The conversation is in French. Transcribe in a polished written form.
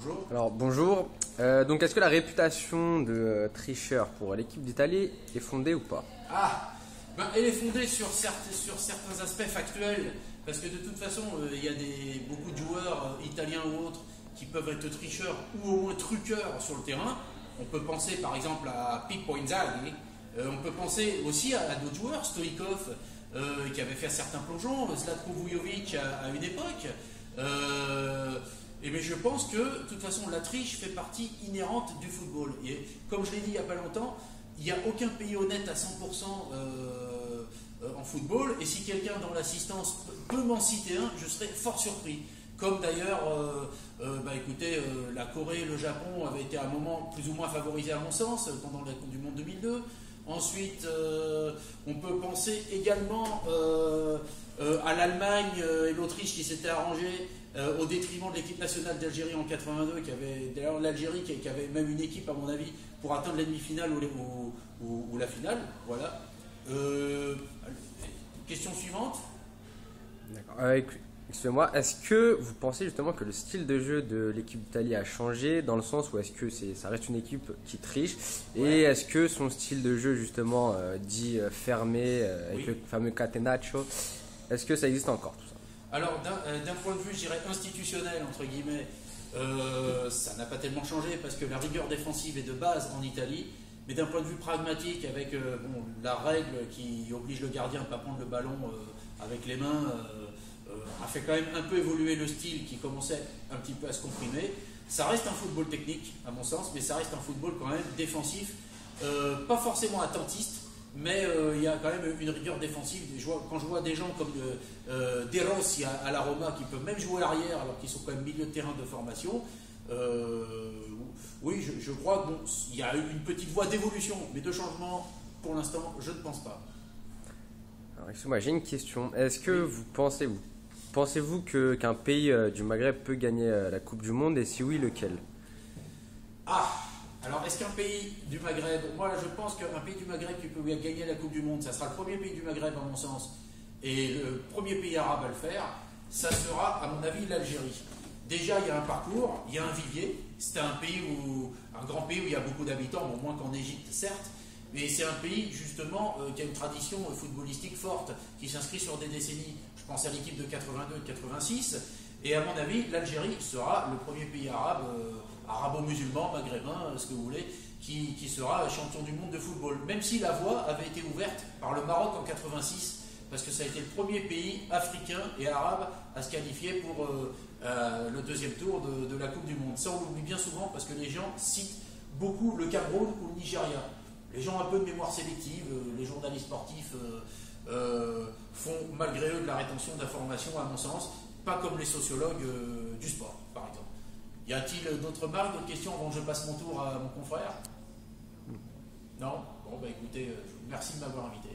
Bonjour. Alors bonjour, donc est-ce que la réputation de tricheur pour l'équipe d'Italie est fondée ou pas? Elle est fondée sur certains aspects factuels, parce que de toute façon, il y a beaucoup de joueurs italiens ou autres qui peuvent être tricheurs ou au moins truqueurs sur le terrain. On peut penser par exemple à Pippo Inzaghi, on peut penser aussi à d'autres joueurs, Stoïkov, qui avait fait certains plongeons, Zlatko Vujovic à une époque. Mais je pense que, de toute façon, la triche fait partie inhérente du football. Et comme je l'ai dit il n'y a pas longtemps, il n'y a aucun pays honnête à 100% en football. Et si quelqu'un dans l'assistance peut m'en citer un, je serais fort surpris. Comme d'ailleurs, la Corée et le Japon avaient été à un moment plus ou moins favorisés à mon sens pendant la Coupe du Monde 2002. Ensuite, on peut penser également à l'Allemagne et l'Autriche qui s'étaient arrangés au détriment de l'équipe nationale d'Algérie en 82, qui avait d'ailleurs l'Algérie qui avait même une équipe à mon avis pour atteindre la demi-finale ou la finale. Voilà. Question suivante. D'accord. Excusez-moi, est-ce que vous pensez justement que le style de jeu de l'équipe d'Italie a changé dans le sens où est-ce que ça reste une équipe qui triche et est-ce que son style de jeu justement dit fermé avec le fameux catenaccio, est-ce que ça existe encore tout ça? Alors d'un point de vue, je dirais institutionnel entre guillemets, ça n'a pas tellement changé parce que la rigueur défensive est de base en Italie. Mais d'un point de vue pragmatique, avec la règle qui oblige le gardien à ne pas prendre le ballon avec les mains, a fait quand même un peu évoluer le style qui commençait un petit peu à se comprimer. Ça reste un football technique, à mon sens, mais ça reste un football quand même défensif, pas forcément attentiste, mais il y a quand même une rigueur défensive. Quand je vois des gens comme De Rossi à la Roma qui peuvent même jouer arrière alors qu'ils sont quand même milieu de terrain de formation, oui, je crois qu'il y a une petite voie d'évolution, mais de changement, pour l'instant, je ne pense pas. Alors, excusez-moi, j'ai une question. Est-ce que pensez-vous qu'un pays du Maghreb peut gagner la Coupe du Monde et si oui, lequel? Alors est-ce qu'un pays du Maghreb, moi je pense qu'un pays du Maghreb qui peut gagner la Coupe du Monde, ça sera le premier pays du Maghreb à mon sens, et le premier pays arabe à le faire, ça sera à mon avis l'Algérie. Déjà il y a un parcours, il y a un vivier, c'est un grand pays où il y a beaucoup d'habitants, bon, moins qu'en Égypte certes, mais c'est un pays justement qui a une tradition footballistique forte, qui s'inscrit sur des décennies. Je pense à l'équipe de 82 et de 86, et à mon avis, l'Algérie sera le premier pays arabe, arabo-musulman, maghrébin, ce que vous voulez, qui sera champion du monde de football. Même si la voie avait été ouverte par le Maroc en 86, parce que ça a été le premier pays africain et arabe à se qualifier pour le deuxième tour de la Coupe du Monde. Ça, on l'oublie bien souvent parce que les gens citent beaucoup le Cameroun ou le Nigeria. Les gens ont un peu de mémoire sélective, les journalistes sportifs font malgré eux de la rétention d'informations à mon sens, pas comme les sociologues du sport par exemple. Y a-t-il d'autres remarques, d'autres questions avant que je passe mon tour à mon confrère? Non? Bon, écoutez, merci de m'avoir invité.